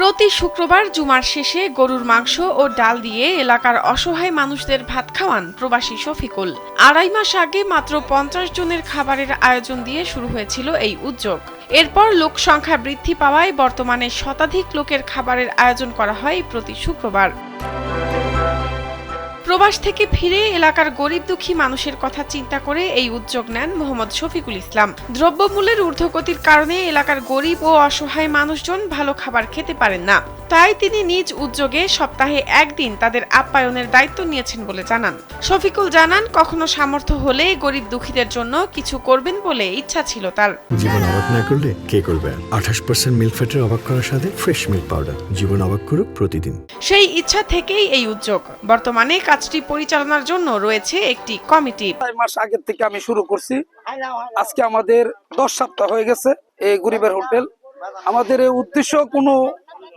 প্রতি শুক্রবার জুমার শেষে গরুর মাংস ও ডাল দিয়ে এলাকার অসহায় মানুষদের ভাত খাওয়ান প্রবাসী শফিকুল। 2.5 মাস আগে মাত্র 50 জনের খাবারের আয়োজন দিয়ে শুরু হয়েছিল এই উদ্যোগ। এরপর লোক সংখ্যা বৃদ্ধি পাওয়ায় বর্তমানে শতাধিক লোকের খাবারের আয়োজন করা হয় প্রতি শুক্রবার। প্রবাস থেকে ফিরে এলাকার গরিব দুঃখী মানুষের কথা চিন্তা করে এই উদ্যোগ নেন মোহাম্মদ শফিকুল ইসলাম। দ্রব্যমূল্যের ঊর্ধ্বগতির কারণে এলাকার গরিব ও অসহায় মানুষজন ভালো খাবার খেতে পারেন না, তাই তিনি নিজ উদ্যোগে সপ্তাহে একদিন তাদের আপ্যায়নের দায়িত্ব নিয়েছেন বলে জানান। শফিকুল জানান, কখনো সামর্থ্য হলে গরিব দুঃখীদের জন্য কিছু করবেন বলে ইচ্ছা ছিল তার। জীবন অবাক না করলে কে করবে? 28% মিল্ক ফ্যাটের অবাক করার সাথে ফ্রেশ মিল্ক পাউডার। জীবন অবাক করুক প্রতিদিন। সেই ইচ্ছা থেকেই এই উদ্যোগ। বর্তমানে কাজটি পরিচালনার জন্য রয়েছে একটি কমিটি। 6 মাস আগে থেকে আমি শুরু করছি, আজকে আমাদের 10 সপ্তাহ হয়ে গেছে এই গরিবের হোটেল। আমাদের এই উদ্দেশ্য কোনো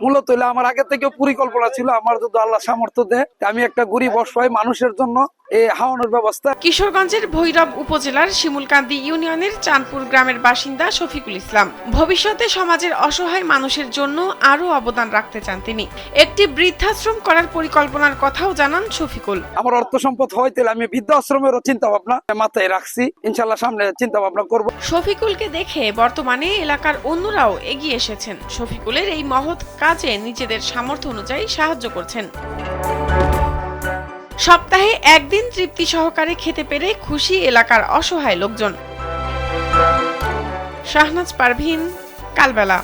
মূলত হলে আমার আগে থেকে পরিকল্পনা ছিল, আমার যদি আল্লাহ সামর্থ্য দেয় আমি একটা গরিব অসহায় মানুষের জন্য এই খাওয়ানোর ব্যবস্থা। কিশোরগঞ্জের ভৈরব উপজেলার শিমুলকান্দি ইউনিয়নের চাঁদপুর গ্রামের বাসিন্দা শফিকুল ইসলাম ভবিষ্যতে সমাজের অসহায় মানুষের জন্য আরো অবদান রাখতে চান তিনি। একটি বৃদ্ধাশ্রম করার পরিকল্পনার কথাও জানান শফিকুল। আমার অর্থ সম্পদ হয় তাহলে আমি বৃদ্ধাশ্রমেরও চিন্তা ভাবনা মাথায় রাখছি, ইনশাল্লাহ সামনে চিন্তা ভাবনা করব। শফিকুলকে দেখে বর্তমানে এলাকার অন্যরাও এগিয়ে এসেছেন। শফিকুলের এই মহৎ কাজে নিজেদের সামর্থ্য অনুযায়ী সাহায্য করছেন। সপ্তাহে একদিন তৃপ্তি সহকারে খেতে পেরে খুশি এলাকার অসহায় লোকজন। শাহনাজ পারভীন, কালবেলা।